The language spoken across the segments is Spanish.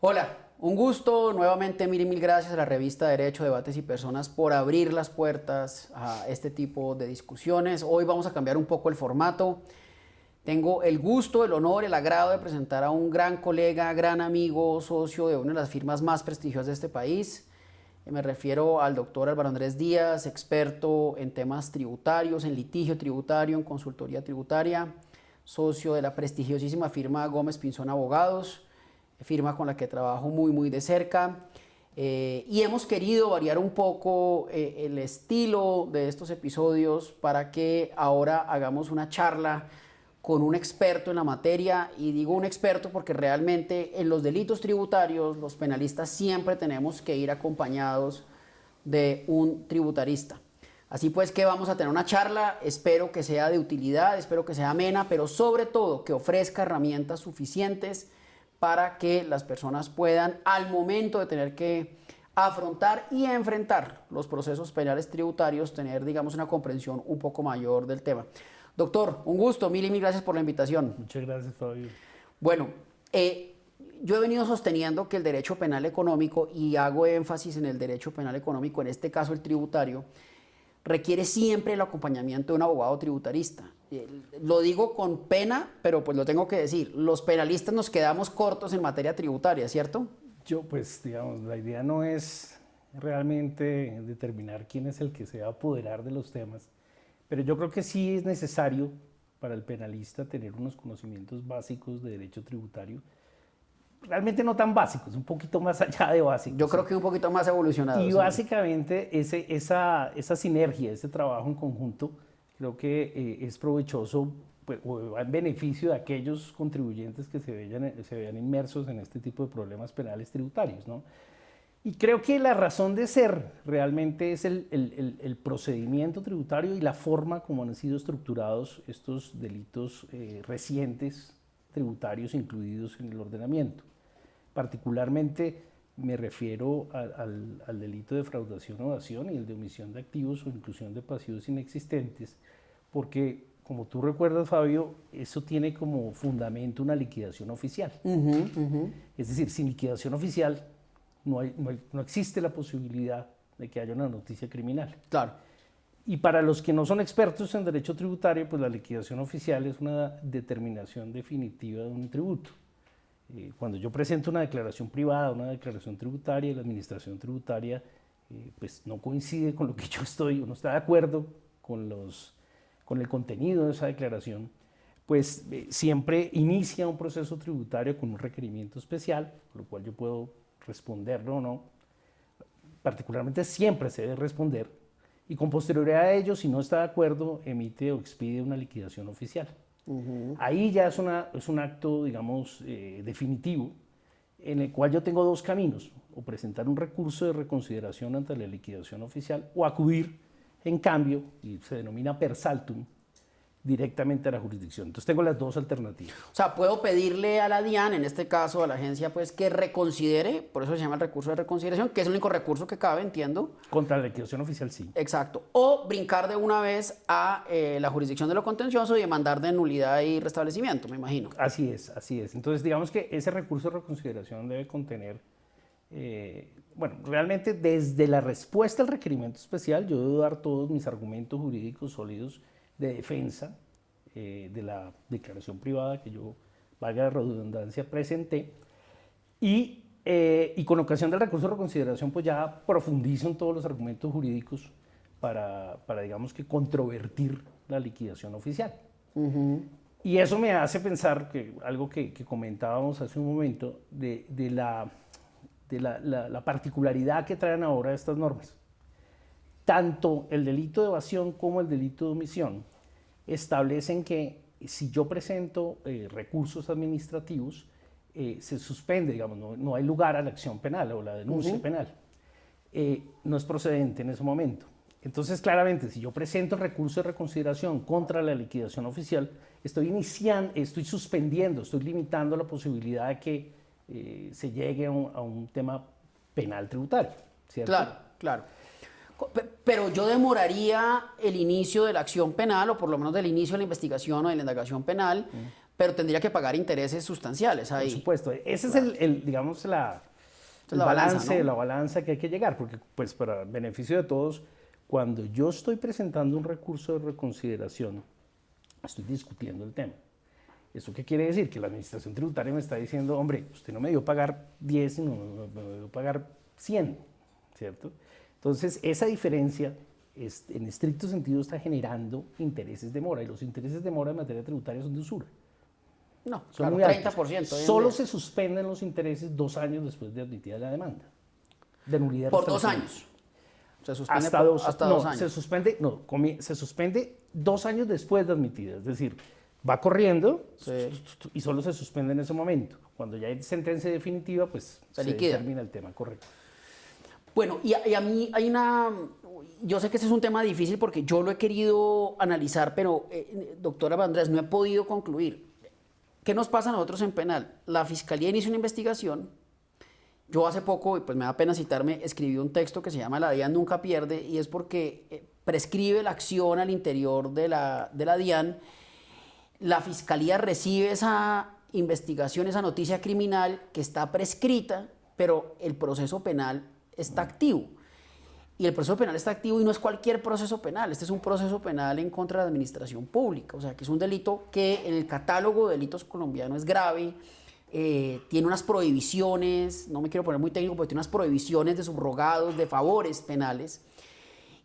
Hola, un gusto. Nuevamente mil gracias a la revista Derecho, Debates y Personas por abrir las puertas a este tipo de discusiones. Hoy vamos a cambiar un poco el formato. Tengo el gusto, el honor, el agrado de presentar a un gran colega, gran amigo, socio de una de las firmas más prestigiosas de este país. Me refiero al doctor Álvaro Andrés Díaz, experto en temas tributarios, en litigio tributario, en consultoría tributaria, socio de la prestigiosísima firma Gómez Pinzón Abogados, firma con la que trabajo muy de cerca. Y hemos querido variar un poco el estilo de estos episodios para que ahora hagamos una charla con un experto en la materia, y digo un experto porque realmente en los delitos tributarios los penalistas siempre tenemos que ir acompañados de un tributarista. Así pues que vamos a tener una charla, espero que sea de utilidad, espero que sea amena, pero sobre todo que ofrezca herramientas suficientes para que las personas puedan, al momento de tener que afrontar y enfrentar los procesos penales tributarios, tener, digamos, una comprensión un poco mayor del tema. Doctor, un gusto, mil gracias por la invitación. Muchas gracias, Fabio. Bueno, yo he venido sosteniendo que el derecho penal económico, y hago énfasis en el derecho penal económico, en este caso el tributario, requiere siempre el acompañamiento de un abogado tributarista. Lo digo con pena, pero pues lo tengo que decir. Los penalistas nos quedamos cortos en materia tributaria, ¿cierto? Pues, digamos, la idea no es realmente determinar quién es el que se va a apoderar de los temas, pero yo creo que sí es necesario para el penalista tener unos conocimientos básicos de derecho tributario, realmente no tan básicos, un poquito más allá de básicos. Yo creo que un poquito más evolucionado. Y sí. Básicamente esa sinergia, ese trabajo en conjunto, creo que es provechoso, pues, o va en beneficio de aquellos contribuyentes que se vean inmersos en este tipo de problemas penales tributarios, ¿no? Y creo que la razón de ser realmente es el procedimiento tributario y la forma como han sido estructurados estos delitos recientes tributarios incluidos en el ordenamiento. Particularmente me refiero al delito de fraudación o evasión y el de omisión de activos o inclusión de pasivos inexistentes, porque, como tú recuerdas, Fabio, eso tiene como fundamento una liquidación oficial. Es decir, sin liquidación oficial no existe la posibilidad de que haya una noticia criminal. Claro. Y para los que no son expertos en derecho tributario, pues la liquidación oficial es una determinación definitiva de un tributo. Cuando yo presento una declaración privada, una declaración tributaria, la administración tributaria pues no coincide con lo que yo no está de acuerdo con el contenido de esa declaración, pues siempre inicia un proceso tributario con un requerimiento especial, por lo cual yo puedo responderlo o no. Particularmente siempre se debe responder, y con posterioridad a ello, si no está de acuerdo, emite o expide una liquidación oficial. Ahí ya es un acto, digamos, definitivo, en el cual yo tengo dos caminos: o presentar un recurso de reconsideración ante la liquidación oficial, o acudir, en cambio, y se denomina per saltum, directamente a la jurisdicción. Entonces tengo las dos alternativas. O sea, puedo pedirle a la DIAN, en este caso a la agencia, pues que reconsidere, por eso se llama el recurso de reconsideración, que es el único recurso que cabe, entiendo. Contra la liquidación oficial, sí. Exacto. O brincar de una vez a la jurisdicción de lo contencioso y demandar de nulidad y restablecimiento, me imagino. Así es, así es. Entonces, digamos que ese recurso de reconsideración debe contener, bueno, realmente desde la respuesta al requerimiento especial, yo debo dar todos mis argumentos jurídicos sólidos de defensa de la declaración privada que yo, valga la redundancia, presenté, y con ocasión del recurso de reconsideración pues ya profundizo en todos los argumentos jurídicos para digamos que controvertir la liquidación oficial. Y eso me hace pensar que algo que comentábamos hace un momento de la particularidad que traen ahora estas normas. Tanto el delito de evasión como el delito de omisión establecen que si yo presento recursos administrativos, se suspende, digamos, no hay lugar a la acción penal o la denuncia penal. No es procedente en ese momento. Entonces, claramente, si yo presento el recurso de reconsideración contra la liquidación oficial, estoy suspendiendo, estoy limitando la posibilidad de que se llegue a un tema penal tributario, ¿cierto? Claro, claro. Pero yo demoraría el inicio de la acción penal, o por lo menos del inicio de la investigación o de la indagación penal, pero tendría que pagar intereses sustanciales ahí. Por supuesto, ese es digamos, el balanza, ¿no? la balanza que hay que llegar, porque pues para beneficio de todos, cuando yo estoy presentando un recurso de reconsideración, estoy discutiendo el tema. ¿Eso qué quiere decir? Que la administración tributaria me está diciendo, hombre, usted no me dio pagar 10, sino me dio pagar 100, ¿cierto? Entonces, esa diferencia, en estricto sentido, está generando intereses de mora, y los intereses de mora en materia tributaria son de usura. No, Son claro, muy altos. 30%. Solo se suspenden los intereses 2 años después de admitida la demanda. De nulidad. Por 2 años. Se suspende Hasta por, 2 hasta no, 2 años. se suspende 2 años después de admitida. Es decir, va corriendo y solo se suspende en ese momento. Cuando ya hay sentencia definitiva, pues se liquida. termina el tema, correcto. Bueno, y a mí hay yo sé que este es un tema difícil porque yo lo he querido analizar, pero doctora Andrés, no he podido concluir. ¿Qué nos pasa a nosotros en penal? La Fiscalía inicia una investigación. Yo hace poco, y pues me da pena citarme, escribí un texto que se llama La DIAN nunca pierde, y es porque prescribe la acción al interior de la DIAN. La Fiscalía recibe esa investigación, esa noticia criminal que está prescrita, pero el proceso penal está activo. Y el proceso penal está activo y no es cualquier proceso penal. Este es un proceso penal en contra de la administración pública. O sea, que es un delito que en el catálogo de delitos colombiano es grave, tiene unas prohibiciones, no me quiero poner muy técnico, pero tiene unas prohibiciones de subrogados, de favores penales.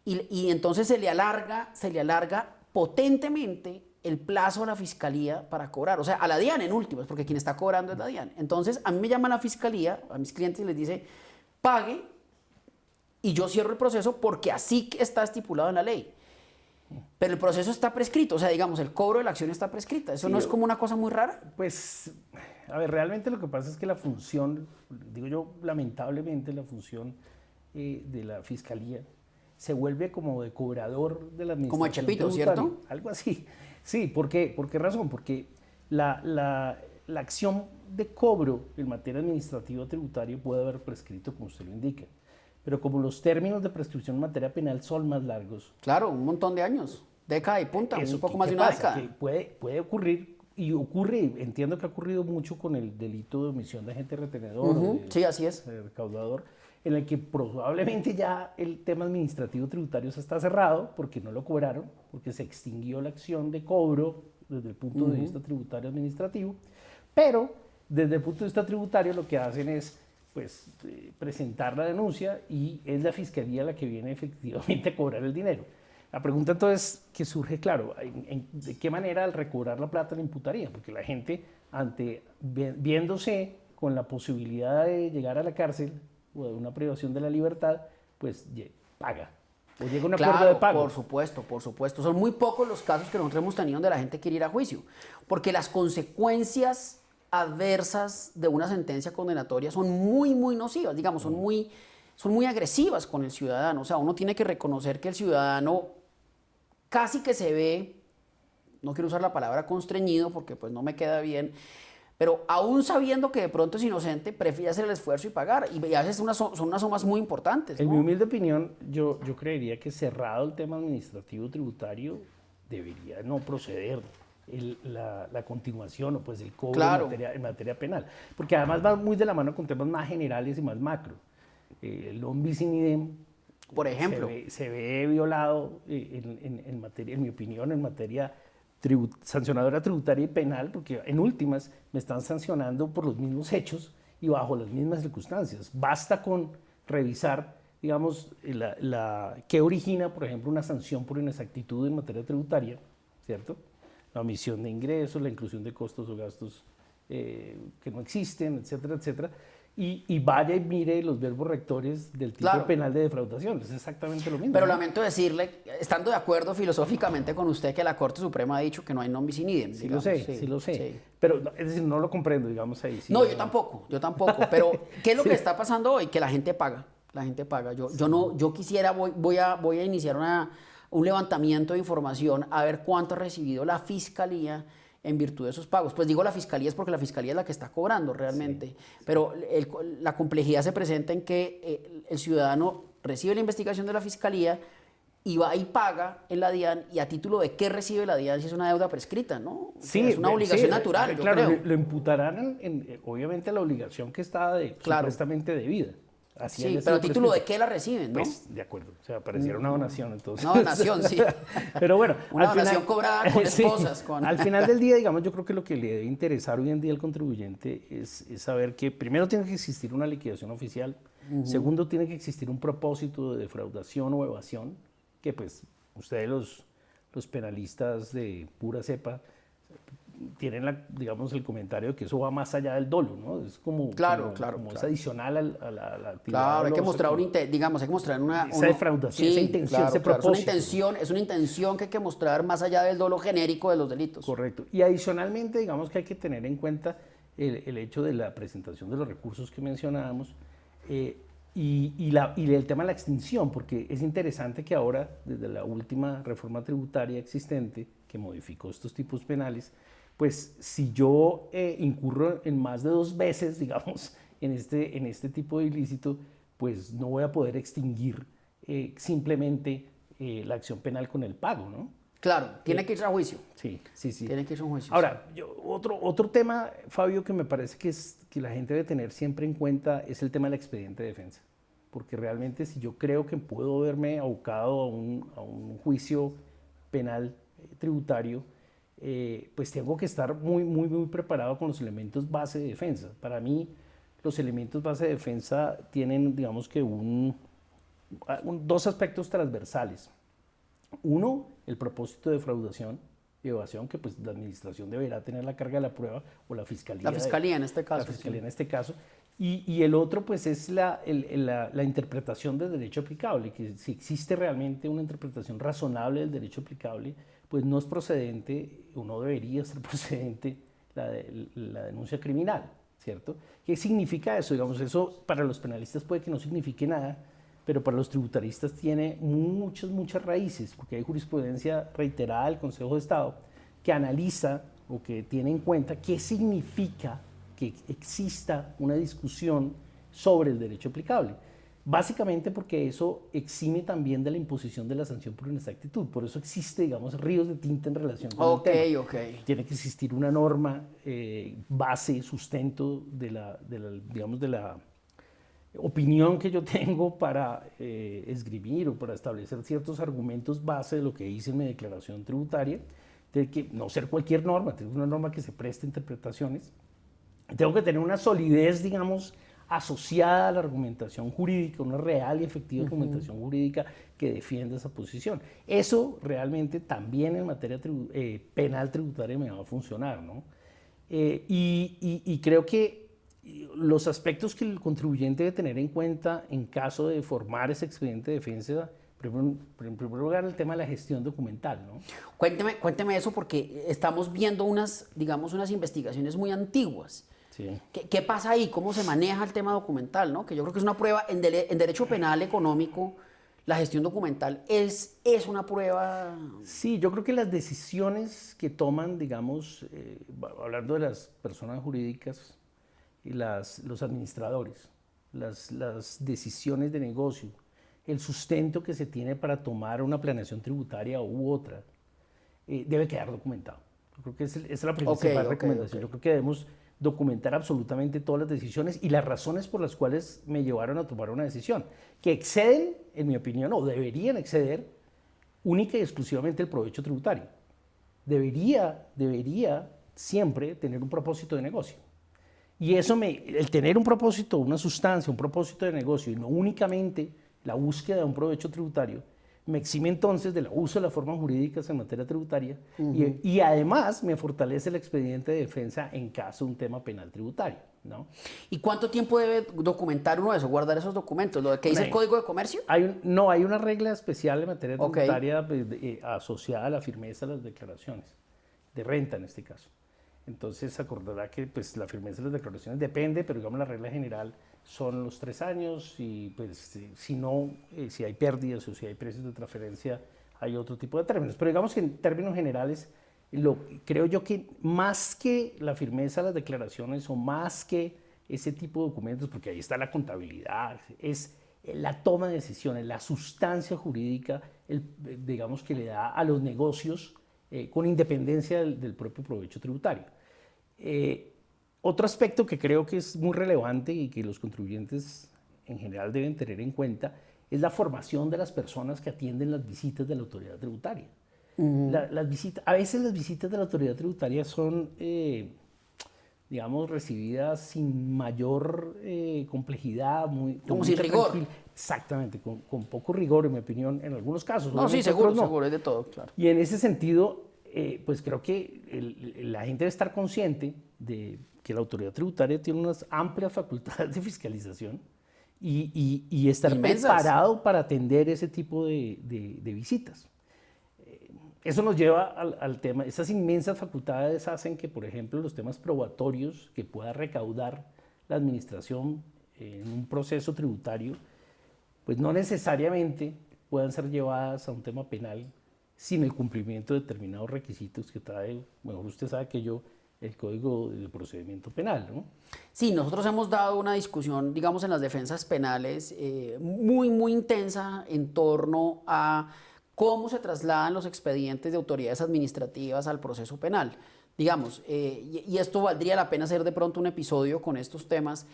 Y entonces se le alarga potentemente el plazo a la Fiscalía para cobrar. O sea, a la DIAN en últimas, porque quien está cobrando es la DIAN. Entonces, a mí me llama la Fiscalía, a mis clientes, y les dice, pague, y yo cierro el proceso porque así está estipulado en la ley. Pero el proceso está prescrito, o sea, digamos, el cobro de la acción está prescrita. ¿Eso no es como una cosa muy rara? Pues, a ver, realmente lo que pasa es que la función, digo yo, lamentablemente la función de la Fiscalía se vuelve como de cobrador de la administración Como el Chepito, tributaria, ¿cierto? algo así. Sí, ¿por qué? ¿Por qué razón? Porque la acción de cobro en materia administrativa o tributaria puede haber prescrito, como usted lo indica. Pero como los términos de prescripción en materia penal son más largos. Claro, un montón de años, década y punta, un poco más de ¿qué una pasa? década. Que puede ocurrir, y ocurre, entiendo que ha ocurrido mucho con el delito de omisión de agente retenedor, Sí, así es. recaudador, en el que probablemente ya el tema administrativo tributario se está cerrado porque no lo cobraron, porque se extinguió la acción de cobro desde el punto de vista tributario administrativo, pero desde el punto de vista tributario lo que hacen es pues presentar la denuncia y es la Fiscalía la que viene efectivamente a cobrar el dinero. La pregunta entonces que surge, claro, ¿de qué manera al recobrar la plata la imputaría? Porque la gente, viéndose con la posibilidad de llegar a la cárcel o de una privación de la libertad, pues paga. O llega a un acuerdo de pago. Por supuesto, por supuesto. Son muy pocos los casos que nosotros hemos tenido donde la gente quiere ir a juicio, porque las consecuencias adversas de una sentencia condenatoria son muy, muy nocivas, digamos, son muy agresivas con el ciudadano. O sea, uno tiene que reconocer que el ciudadano casi que se ve, no quiero usar la palabra constreñido porque pues no me queda bien, pero aún sabiendo que de pronto es inocente, prefiere hacer el esfuerzo y pagar. Y a veces son unas sumas muy importantes, ¿no? En mi humilde opinión, yo creería que cerrado el tema administrativo tributario, debería no proceder la continuación o pues el cobro Claro. en materia penal. Porque además va muy de la mano con temas más generales y más macro. El non bis in idem, por ejemplo, se ve violado en materia, en mi opinión, en materia sancionadora tributaria y penal, porque en últimas me están sancionando por los mismos hechos y bajo las mismas circunstancias. Basta con revisar, digamos, qué origina, por ejemplo, una sanción por inexactitud en materia tributaria, ¿cierto? La omisión de ingresos, la inclusión de costos o gastos que no existen, etcétera, etcétera. Y vaya y mire los verbos rectores del tipo penal de defraudación. Es exactamente lo mismo. Pero ¿no? lamento decirle, estando de acuerdo filosóficamente con usted, que la Corte Suprema ha dicho que no hay non bis in idem. Sí, lo sé. Sí. Pero es decir, no lo comprendo, digamos ahí. Sí, no, yo tampoco. Pero, ¿qué es lo que está pasando hoy? Que la gente paga. La gente paga. Yo quisiera, voy a iniciar un levantamiento de información a ver cuánto ha recibido la Fiscalía en virtud de esos pagos. Pues digo la Fiscalía es porque la Fiscalía es la que está cobrando realmente, pero la complejidad se presenta en que el ciudadano recibe la investigación de la Fiscalía y va y paga en la DIAN, y a título de qué recibe la DIAN si es una deuda prescrita, ¿no? Sí, Es una obligación natural, yo claro, creo. lo imputarán obviamente la obligación que está supuestamente debida. Así Sí, haya pero a sido título de prescrita. qué la reciben, ¿no? Pues, de acuerdo, o sea, pareciera una donación, entonces. Una donación, sí. Pero bueno, Una donación cobrada con esposas. Al final del día, digamos, yo creo que lo que le debe interesar hoy en día al contribuyente es saber que primero tiene que existir una liquidación oficial, segundo tiene que existir un propósito de defraudación o evasión, que pues ustedes los penalistas de pura cepa tienen digamos el comentario de que eso va más allá del dolo, ¿no? Es como, Claro. es adicional a la actividad. Claro, hay que dolosa, mostrar hay que mostrar esa defraudación, esa intención, ese propósito. Es una intención que hay que mostrar más allá del dolo genérico de los delitos. Correcto. Y adicionalmente, digamos que hay que tener en cuenta el hecho de la presentación de los recursos que mencionábamos y el tema de la extinción, porque es interesante que ahora, desde la última reforma tributaria existente, que modificó estos tipos penales, pues si yo incurro en más de 2 veces, digamos, en este tipo de ilícito, pues no voy a poder extinguir simplemente la acción penal con el pago, ¿no? Claro, tiene que irse a juicio. Sí. Tiene que irse a un juicio. Ahora, otro tema, Fabio, que me parece que la gente debe tener siempre en cuenta es el tema del expediente de defensa. Porque realmente si yo creo que puedo verme abocado a un juicio penal tributario, pues tengo que estar muy preparado con los elementos base de defensa. Para mí, los elementos base de defensa tienen, digamos que, dos aspectos transversales. Uno, el propósito de defraudación y evasión, que pues la administración deberá tener la carga de la prueba, o la fiscalía. La fiscalía en este caso. La fiscalía en este caso. Y el otro, pues, es la interpretación del derecho aplicable, que si existe realmente una interpretación razonable del derecho aplicable, pues no es procedente, o no debería ser procedente, la denuncia criminal, ¿cierto? ¿Qué significa eso? Digamos, eso para los penalistas puede que no signifique nada, pero para los tributaristas tiene muchas raíces, porque hay jurisprudencia reiterada del Consejo de Estado que analiza o que tiene en cuenta qué significa que exista una discusión sobre el derecho aplicable. Básicamente porque eso exime también de la imposición de la sanción por inexactitud. Por eso existe, digamos, ríos de tinta en relación con el tema. Tiene que existir una norma, base, sustento de la opinión que yo tengo para esgrimir o para establecer ciertos argumentos base de lo que hice en mi declaración tributaria. Tiene que no ser cualquier norma, tiene una norma que se preste a interpretaciones. Tengo que tener una solidez, digamos, asociada a la argumentación jurídica, una real y efectiva argumentación jurídica que defienda esa posición. Eso realmente también en materia penal tributaria me va a funcionar, ¿no? Y creo que los aspectos que el contribuyente debe tener en cuenta en caso de formar ese expediente de defensa, en primer lugar, el tema de la gestión documental, ¿no? Cuénteme eso, porque estamos viendo unas investigaciones muy antiguas. Sí. ¿Qué pasa ahí? ¿Cómo se maneja el tema documental, ¿no? Que yo creo que es una prueba en derecho penal económico. La gestión documental es una prueba. Sí, yo creo que las decisiones que toman, digamos, hablando de las personas jurídicas y los administradores, las decisiones de negocio, el sustento que se tiene para tomar una planeación tributaria u otra, debe quedar documentado. Yo creo que esa es la principal recomendación. Yo creo que debemos documentar absolutamente todas las decisiones y las razones por las cuales me llevaron a tomar una decisión, que exceden, en mi opinión, o deberían exceder única y exclusivamente el provecho tributario. Debería siempre tener un propósito de negocio. Y el tener un propósito, una sustancia, un propósito de negocio, y no únicamente la búsqueda de un provecho tributario, me exime entonces del abuso de las formas jurídicas en materia tributaria y además me fortalece el expediente de defensa en caso de un tema penal tributario, ¿no? ¿Y cuánto tiempo debe documentar uno eso, guardar esos documentos? ¿Lo que dice el Código de Comercio? Hay una regla especial en materia tributaria asociada a la firmeza de las declaraciones, de renta en este caso. Entonces acordará que pues, la firmeza de las declaraciones depende, pero digamos la regla general son los 3 años y pues si hay pérdidas o si hay precios de transferencia, hay otro tipo de términos. Pero digamos que en términos generales, creo yo que más que la firmeza de las declaraciones o más que ese tipo de documentos, porque ahí está la contabilidad, es la toma de decisiones, la sustancia jurídica, digamos que le da a los negocios con independencia del propio provecho tributario. Otro aspecto que creo que es muy relevante y que los contribuyentes en general deben tener en cuenta es la formación de las personas que atienden las visitas de la autoridad tributaria. A veces las visitas de la autoridad tributaria son, digamos, recibidas sin mayor complejidad, como sin rigor. Exactamente, con poco rigor, en mi opinión, en algunos casos. No, sí, seguro, seguro, es de todo, claro. Y en ese sentido, pues creo que la gente debe estar consciente de que la autoridad tributaria tiene unas amplias facultades de fiscalización y estar preparado para atender ese tipo de visitas. Eso nos lleva al tema, esas inmensas facultades hacen que, por ejemplo, los temas probatorios que pueda recaudar la administración en un proceso tributario, pues no necesariamente puedan ser llevadas a un tema penal sin el cumplimiento de determinados requisitos que trae, bueno, usted sabe que yo, el Código de Procedimiento Penal, ¿no? Sí, nosotros hemos dado una discusión, digamos, en las defensas penales muy, muy intensa en torno a cómo se trasladan los expedientes de autoridades administrativas al proceso penal. Digamos, y esto valdría la pena hacer de pronto un episodio con estos temas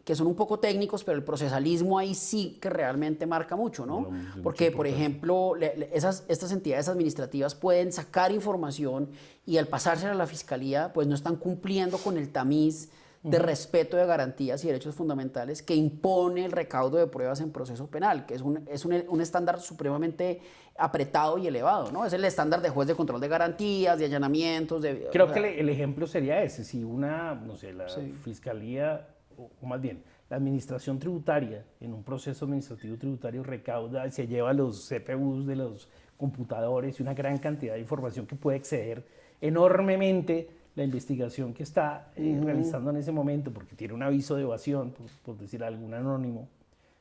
que son un poco técnicos, pero el procesalismo ahí sí que realmente marca mucho, ¿no? Porque, por ejemplo, estas entidades administrativas pueden sacar información y al pasársela a la fiscalía, pues no están cumpliendo con el tamiz de respeto de garantías y derechos fundamentales que impone el recaudo de pruebas en proceso penal, que es un estándar supremamente apretado y elevado, ¿no? Es el estándar de juez de control de garantías, de allanamientos. Creo que el ejemplo sería ese, si una, no sé, la fiscalía, o más bien, la administración tributaria, en un proceso administrativo tributario recauda y se lleva los CPUs de los computadores y una gran cantidad de información que puede exceder enormemente la investigación que está realizando en ese momento, porque tiene un aviso de evasión, por decir algún anónimo.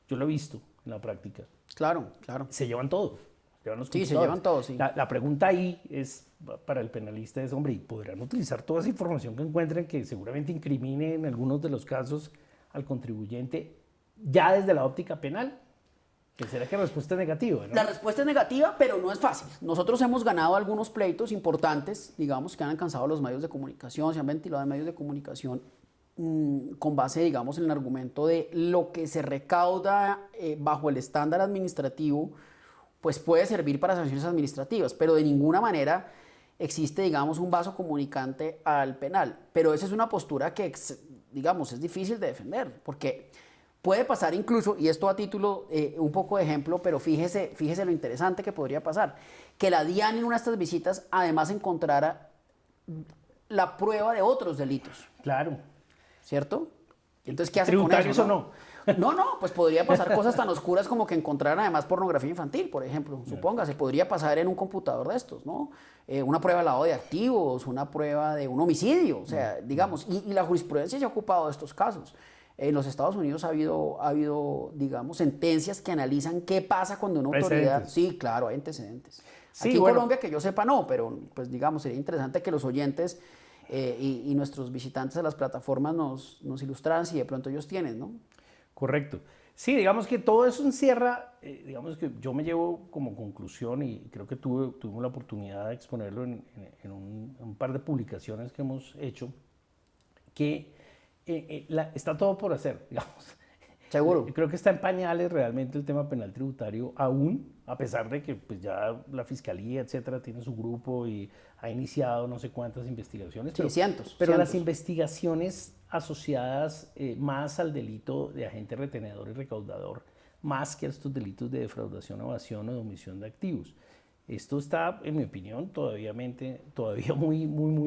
Yo lo he visto en la práctica. Claro, claro. Se llevan todo. Sí, se llevan todo, sí. La pregunta ahí es, para el penalista es, hombre, ¿podrán utilizar toda esa información que encuentren que seguramente incrimine en algunos de los casos al contribuyente ya desde la óptica penal? ¿Será que la respuesta es negativa, ¿no? La respuesta es negativa, pero no es fácil. Nosotros hemos ganado algunos pleitos importantes, digamos, que han alcanzado los medios de comunicación, se han ventilado en medios de comunicación con base, digamos, en el argumento de lo que se recauda bajo el estándar administrativo, pues puede servir para sanciones administrativas, pero de ninguna manera existe, digamos, un vaso comunicante al penal. Pero esa es una postura que, digamos, es difícil de defender, porque puede pasar incluso, y esto a título un poco de ejemplo, pero fíjese lo interesante que podría pasar, que la DIAN en una de estas visitas además encontrara la prueba de otros delitos. Claro. ¿Cierto? Entonces, ¿qué hace con eso? ¿Tributarios o no? No, pues podría pasar cosas tan oscuras como que encontraran además pornografía infantil, por ejemplo. Supóngase, podría pasar en un computador de estos, ¿no? Una prueba de lavado de activos, una prueba de un homicidio, o sea, digamos, y la jurisprudencia se ha ocupado de estos casos. En los Estados Unidos ha habido, digamos, sentencias que analizan qué pasa cuando una autoridad... Sí, claro, hay antecedentes. Sí, aquí en Colombia, que yo sepa, no, pero pues digamos, sería interesante que los oyentes y nuestros visitantes de las plataformas nos ilustraran si de pronto ellos tienen, ¿no? Correcto. Sí, digamos que todo eso encierra, digamos que yo me llevo como conclusión y creo que tuvimos la oportunidad de exponerlo en un par de publicaciones que hemos hecho, que está todo por hacer, digamos. Seguro. Creo que está en pañales realmente el tema penal tributario aún, a pesar de que pues, ya la Fiscalía, etcétera, tiene su grupo y ha iniciado no sé cuántas investigaciones. Sí, cientos. Pero las investigaciones asociadas más al delito de agente retenedor y recaudador, más que a estos delitos de defraudación, evasión o de omisión de activos. Esto está, en mi opinión, todavía muy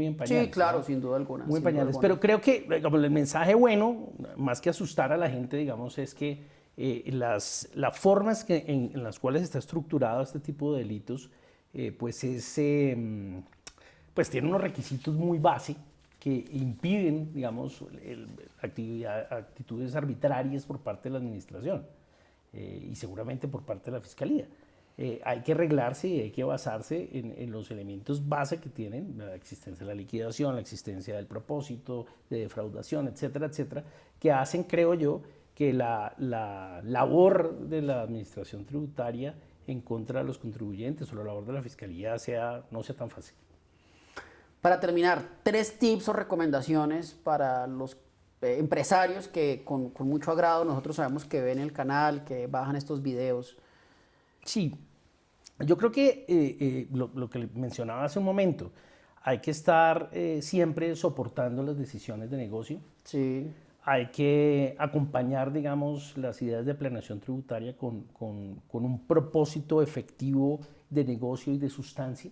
en pañales. Sí, claro, ¿no? sin duda alguna. Muy en pañales. Pero creo que digamos, el mensaje bueno, más que asustar a la gente, digamos, es que las formas en las cuales está estructurado este tipo de delitos, pues tiene unos requisitos muy base que impiden, digamos, actitudes arbitrarias por parte de la administración y seguramente por parte de la Fiscalía. Hay que arreglarse y hay que basarse en los elementos base que tienen, la existencia de la liquidación, la existencia del propósito, de defraudación, etcétera, etcétera, que hacen, creo yo, que la labor de la administración tributaria en contra de los contribuyentes o la labor de la fiscalía no sea tan fácil. Para terminar, 3 tips o recomendaciones para los empresarios que con mucho agrado nosotros sabemos que ven el canal, que bajan estos videos. Sí, yo creo que lo que mencionaba hace un momento, hay que estar siempre soportando las decisiones de negocio. Sí. Hay que acompañar, digamos, las ideas de planeación tributaria con un propósito efectivo de negocio y de sustancia.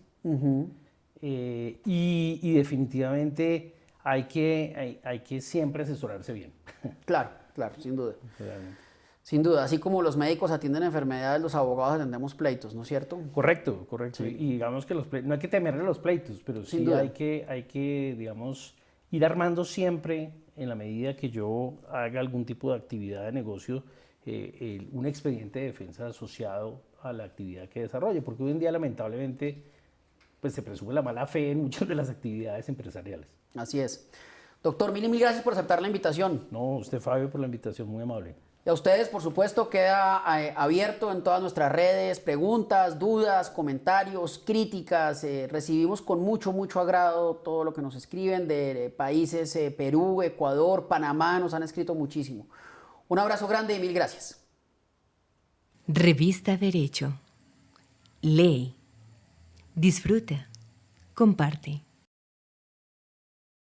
Y definitivamente hay que siempre asesorarse bien. Claro, claro, sin duda. Realmente. Sin duda, así como los médicos atienden enfermedades, los abogados atendemos pleitos, ¿no es cierto? Correcto, correcto. Sí. Y digamos que no hay que temerle los pleitos, pero Sin sí duda. hay que, digamos, ir armando siempre, en la medida que yo haga algún tipo de actividad de negocio, un expediente de defensa asociado a la actividad que desarrolle, porque hoy en día lamentablemente pues se presume la mala fe en muchas de las actividades empresariales. Así es. Doctor, mil gracias por aceptar la invitación. No, usted Fabio por la invitación, muy amable. Y a ustedes, por supuesto, queda abierto en todas nuestras redes, preguntas, dudas, comentarios, críticas. Recibimos con mucho agrado todo lo que nos escriben de países, Perú, Ecuador, Panamá, nos han escrito muchísimo. Un abrazo grande y mil gracias. Revista Derecho. Lee. Disfruta. Comparte.